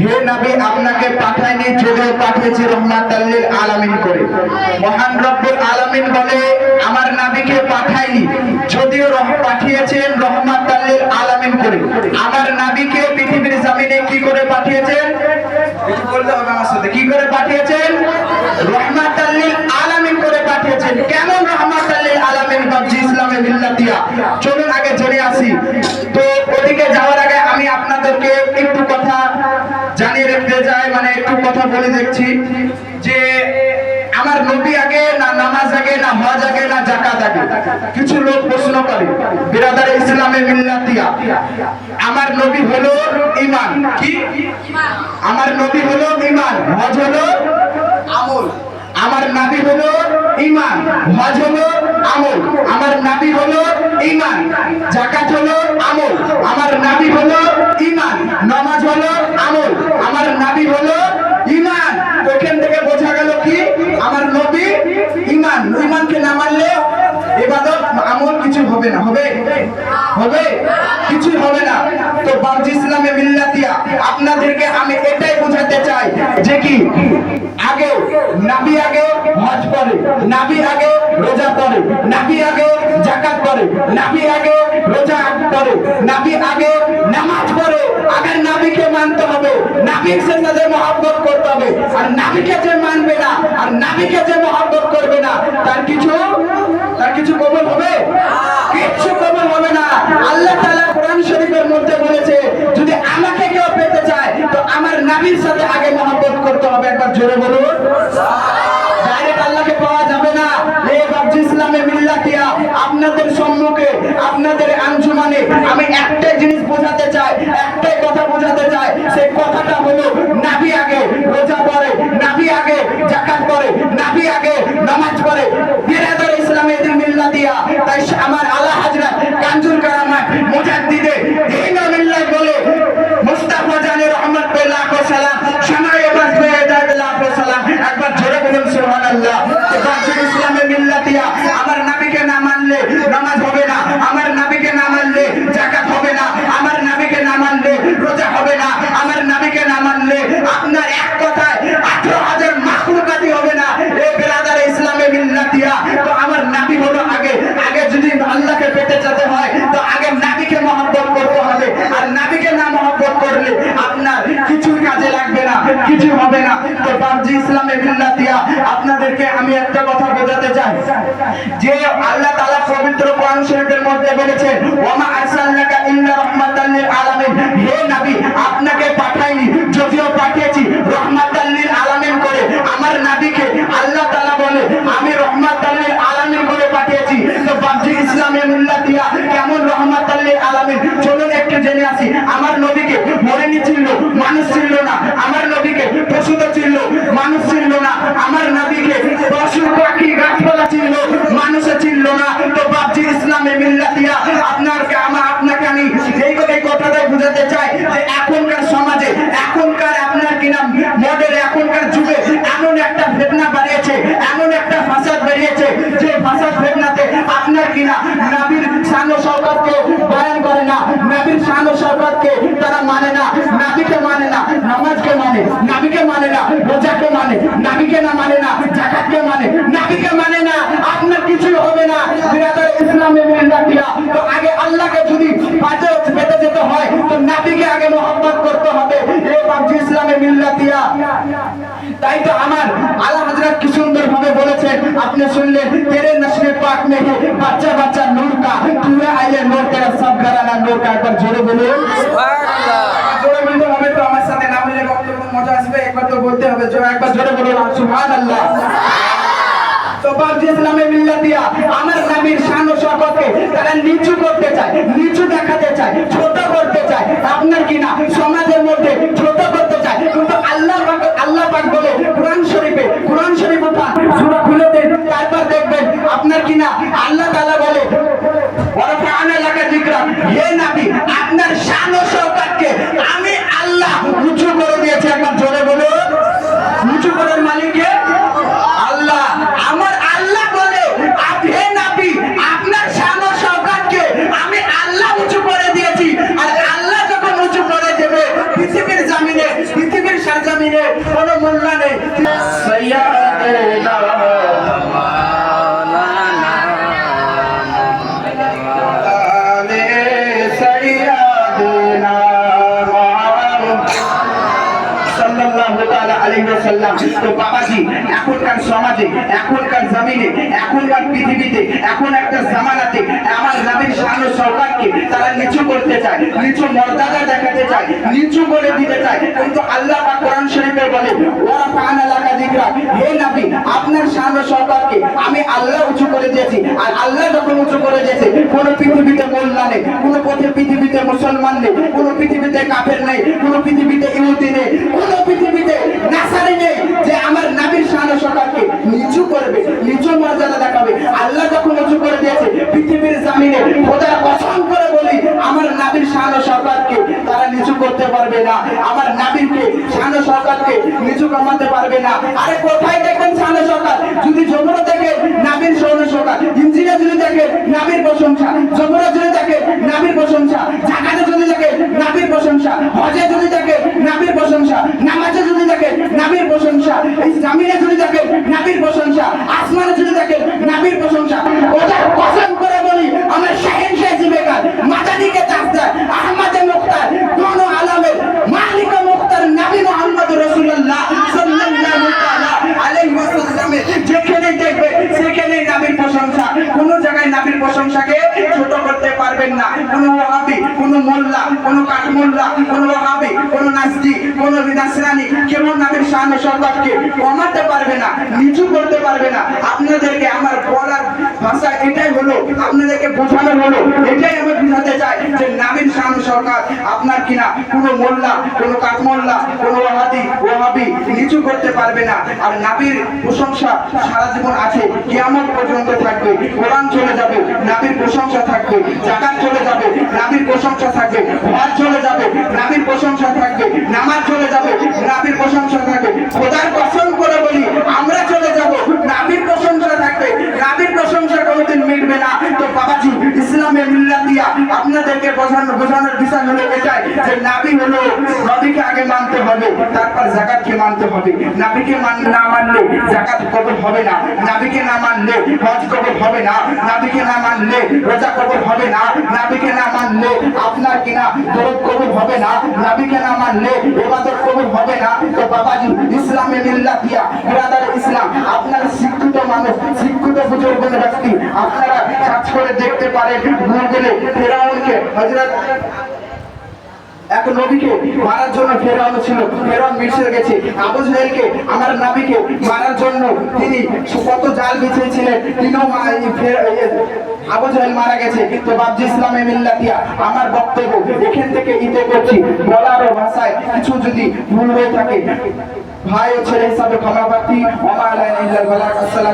হে নবী আপনাকে পাঠাইনি যদিও পাঠিয়েছি রহমাতাল লিল আলামিন করে। মহান রব্বুল আলামিন বলে আমার নবীকে পাঠাইনি যদিও পাঠিয়েছেন রহমাতাল লিল আলামিন করে। আমার নবীকে পৃথিবীর জমিনে কি করে পাঠিয়েছেন? একটু বলতে হবে আমার সাথে, কি করে পাঠিয়েছেন? রহমাতাল লিল আলামিন করে পাঠিয়েছেন। কেমন রহমাতাল লিল আলামিন? বাবজি ইসলামে মিল্লাতিয়া। চলুন আগে জেনে আসি। তো ওদিকে যাওয়ার আগে আমি আপনাদেরকে একটু কথা জানিয়ে রাখতে চাই, মানে একটু কথা বলে দেখছি যে আমার নবী আগে না নামাজ আগে না হজ আগে না যাকাত আগে? কিছু লোক প্রশ্ন করে। বিরাদার ইসলামে মিল্লাতিয়া, আমার নবী হলো ঈমান। কি আমার নবী হলো ঈমান, হজ হলো আমল। আমার নবী হলো ঈমান, হজ হলো আমল। আমার নবী হলো ঈমান, যাকাত হলো আমল। আমার নবী হলো ঈমান, নামাজ হলো আমল। আমার নবী হলো ঈমান। ওখান থেকে বোঝা গেল কি আমার নবী ঈমান। ঈমানকে না মানলে ইবাদত আমল কিছু হবে না। হবে? হবে? কিছু হবে না। তো বাবজি ইসলামে মিল্লাতিয়া আপনাদেরকে আমি এটাই বোঝাতে চাই যে কি আগে নবী আগে হজ করে, নবী আগে রোজা করে, নবী আগে যাকাত করে, নবী আগে রোজা করে, নবী আগে নামাজ পড়ে। আগে নবীকে মানতে হবে, নবীর সাথে মহব্বত করতে হবে। আর নবীকে যে মানবে না আর নবীকে যে মহব্বত করবে না তার কিছু কবুল হবে? কিছু কবুল হবে না। আল্লাহ তাআলা কোরআন শরীফের মধ্যে বলেছে যদি আমাকে কেউ পেতে চায় তো আমার নবীর সাথে আগে মহব্বত করতে হবে। একবার জোরে বলুন। ডাইরেক্ট আল্লাহকে পাওয়া যাবে না। এই বাবজি ইসলামে মিল্লাতিয়া আপনাদের সম্মুখে আপনাদের আঞ্জুমানে আমি একটাই জিনিস বোঝাতে চাই, একটাই কথা বোঝাতে চাই। সেই কথাটা হলো নবী আগে রোজা করে, নবী আগে যাকাত করে, নবী আগে নামাজ পড়ে। বিরাদার ইসলামে মিল্লাতিয়া তাই আমার আলা হযরত কানজুল কারামাত মুজাদ্দিদে দ্বীন মিল্লাত বলে মুস্তাফা জানে রহমত পে লাখো সালাম, শমায়ে বাস পে হেদায়েত লাখো সালাম। একবার জোরে বলুন সুবহানাল্লাহ। বাবজি ইসলামে মিল্লাতিয়া আমার নবীকে না মানলে নামাজ হবে না, আমার নবীকে না মানলে যাকাত হবে না, আমার নবীকে না মানলে রোজা হবে না, আমার নবীকে না মানলে আপনার এক কথায় 18,000 মাখলুকাতই হবে না। এই বিরাদার ইসলামে মিল্লাতিয়া তো আমার নবী হলো আগে। আগে যদি আল্লাহকে পেতে যেতে হয় তো আগে নবীকে মহব্বত করতে হবে। আর নবীকে না মহব্বত করলে আপনার কিছু কাজে লাগবে না, কিছু হবে না। তো বাবজি ইসলামে মিল্লাতিয়া আপনাদেরকে আমি একটা কথা বোঝাতে চাই যে আল্লাহ তাআলা পবিত্র কোরআন শরীফের মধ্যে বলেছেন ওয়ামা আরসালনাকা ইল্লা রাহমাতাল লিল আলামিন। হে নবী আপনাকে পাঠাইনি যদিও পাঠিয়েছি রাহমাতাল লিল আলামিন করে। আমার নবীকে আল্লাহ তাআলা বলে আমি রাহমাতাল লিল আলামিন করে পাঠিয়েছি। তো বাবজি ইসলামে মিল্লাতিয়া কেমন রাহমাতাল লিল আলামিন চলুন একটু জেনে আসি। আমার নবীকে মরেনি ছিল, মানুষ ছিল না। আমার নবীকে পশুতে ছিল, মানুষ ছিল না। আমার নবীকে পশু পাখি গাছপালা ছিল, মানুষে ছিল না। তো বাবজি ইসলামে মিল্লাতিয়া আপনাকে আমি এই কথাটাই বুঝাতে চাই যে এখনকার সমাজে এখনকার আপনার কিনা মডেল এখনকার যুগে এমন একটা ফিতনা বাড়িয়েছে, এমন একটা ফাসাদ বেরিয়েছে যে ফাসাদ ফিতনাতে আপনার কিনা নবীর শান ও শওকতকে বয়ান করে না, নবীর শান ও শওকতকে তারা মানে না, নবীকে মানে না, নামাজকে মানে, নবীকে মানে না, রোজাকে মানে, নবীকে না মানে না, যাকাতকে মানে, নবীকে মানে না। আপনার কিছু হবে না। বিরাদার ইসলামে মিল্লাতিয়া তো আগে আল্লাহকে যদি পেতে যেতে হয় তো নবীকে আগে মহব্বত করতে হবে। এই বাবজি ইসলামে মিল্লাতিয়া তাই তো আমার আলা হযরত কি সুন্দর ভাবে বলেছেন আপনি শুনলেন তেরে নশরে পাক মে হে বাচ্চা বাচ্চা নূর কা তুরা আইলে নূর তেরা সব ঘরানা নূর কা। একবার জোরে বলুন সুবহানাল্লাহ। জোরে বলতে হবে তো আমার সাথে না বললে বক্তব্য মজা আসবে। একবার তো বলতে হবে, একবার জোরে বলুন সুবহানাল্লাহ। তো বাবজি ইসলামে মিল্লাতিয়া আমার নবীর শান ও শওকতকে তারা নিচু করতে চায়, নিচু দেখাতে চায়, ছোট করতে চায়। আপনার কিনা সমাজের মধ্যে ছোট করতে চায়। কিন্তু আল্লাহ পাক বলে কোরআন শরীফে সূরা খুলে দেন, তারপর দেখবেন আপনার কিনা আল্লাহ তাআলা বলে ওয়ারাফা'না লাকা যিকরা। হে নবী আপনার শান ও শওকতকে আমি আল্লাহ উঁচু করে দিয়েছি। একবার জোরে বলুন উঁচু করার মালিক কে? আল্লাহ। আমার আল্লাহ বলে হে নবী আপনার শান ও শওকতকে আমি আল্লাহ উঁচু করে দিয়েছি। আর আল্লাহ যখন দিনে কোনো মূল্য নেই। তো বাবাজি এখনকার সমাজে, এখনকার জমিনে, এখনকার পৃথিবীতে, এখন একটা জামানাতে আমার নবীর শান ও শওকতকে তারা নিচু করতে চায়, নিচু মর্যাদা দেখাতে চায়, নিচু করে দিতে চায়। কিন্তু আল্লাহ পাক কোরআন শরীফে বলে ওয়া ফাআনা লাকা যিকরা, হে নবী আপনার শান ও শওকতকে আমি আল্লাহ উঁচু করে দিয়েছি। আর আল্লাহ যখন উঁচু করে দিয়েছে কোনো পৃথিবীতে মোল্লা নেই, কোনো পৃথিবীতে মুসলমান নেই, কোনো পৃথিবীতে কাফের নেই, কোনো পৃথিবীতে ইহুদি নেই, কোনো পৃথিবীতে নাসারি নেই যে আমার নবীর শান ও শওকতকে নিচু করবে, নিচু মর্যাদা দেখাবে। আল্লাহ যখন উঁচু করে দিয়েছে পৃথিবীর জমিনে, খোদার কসম করে বলি আমার নবীর শান ও শওকতকে তারা নিচু করতে পারবে না, আমার নবীরকে শান ও শওকতকে নিচু কমাতে পারবে না। আরে কোথায় দেখেন শান ও শওকত? যদি জমরা দেখে নবীর শান ও শওকত, ইনজিলে যদি দেখে নবীর প্রশংসা, জমরা যদি দেখে নবীর প্রশংসা, জাকাতে যদি দেখে নবীর প্রশংসা, হজে যদি দেখে নবীর প্রশংসা, নামাজে যদি দেখে নবীর প্রশংসা, এই জমিনে যদি দেখে নবীর প্রশংসা, আসমানে যদি দেখে নবীর প্রশংসা। ওদের কসম করে বলি আমার শাহেনশাহ জিবেকার মাদানিকে তাফসীর আহমদে মুখতার দোনো আলমের মালিক মুখতার নবী মুহাম্মদ রাসূলুল্লাহ সাল্লাল্লাহু তাআলা আলাইহি ওয়াসাল্লাম যেখানে দেখবে সেখানেই নবীর প্রশংসা। কোন জায়গায় নবীর প্রশংসাকে ছোট করতে পারবেন না। কোন ওয়াহাবি, কোন মোল্লা, কোন কাঠমোল্লা, কোন ওয়াহাবি, কোন নাসজি, কোন নাসরানি কেউ নবীর শান ও শওকতকে কমাতে পারবে না, নিচু করতে পারবে না। আপনাদেরকে আমার বলার ভাষা এটাই হলো, আপনাদেরকে বোঝানো হলো, এটাই আমি বুঝাতে চাই যে নবীর শান ও শওকত আপনার কিনা কোনো মোল্লা, কোনো কাঠমোল্লা, কোনো ওয়াহাবি নিচু করতে পারবে না। আর নবীর প্রশংসা সারা জীবন আছে, কিয়ামত পর্যন্ত থাকবে। কোরআন চলে যাবে, নবীর প্রশংসা থাকবে। যাকাত চলে যাবে, নবীর প্রশংসা থাকবে। হজ চলে যাবে, নবীর প্রশংসা থাকবে। নামাজ চলে যাবে, নবীর প্রশংসা থাকবে। খোদার কসম করে বলি আমরা চলে যাব, নবীর প্রশংসা থাকবে, নবীর প্রশংসা কোনোদিন মিটবে না। তো বাবাজি ইসলামের মিল্লাতিয়া আপনাদেরকে বোঝানোর বিষয় হলো এটাই যে নবী হলো, নবীকে আগে মানতে হবে, তারপর যাকাতকে মানতে হবে। নবীকে না মানলে যাকাত কবুল হবে না, নবীকে না মানলে হজ কবুল হবে না, নবীকে না মানলে রোজা কবুল হবে না, নবীকে না মানলে আপনার কিনা দরুদ কবুল হবে না, নবীকে না মানলে ইবাদত কবুল হবে না। তো বাবাজি ইসলামে মিল্লাতিয়া বিরাদার ইসলাম আপনারা শিক্ষিত মানুষ, শিক্ষিত বুজুর্গ ব্যক্তি, আপনারা সার্চ করে দেখতে পারেন গুগলে ফেরাউনকে হযরত এক নবীকে মারার জন্য ফেরাউন ছিল, ফেরাউন মিশরে গেছে। আবু জাহেলকে আমার নবীকে মারার জন্য তিনি কত জাল বিছিয়েছিলেন, তিনিও আবু জাহেল মারা গেছে। তো বাবজি ইসলামে মিল্লাতিয়া আমার বক্তব্য এখান থেকে ইতে করছি, বলার ভাষায় কিছু যদি ভুল হয়ে থাকে ভাই ও ছেলে হিসাবে ক্ষমা প্রার্থী। ওয়া মা আলাইনা ইল্লাল বালাগ। আসসালাম।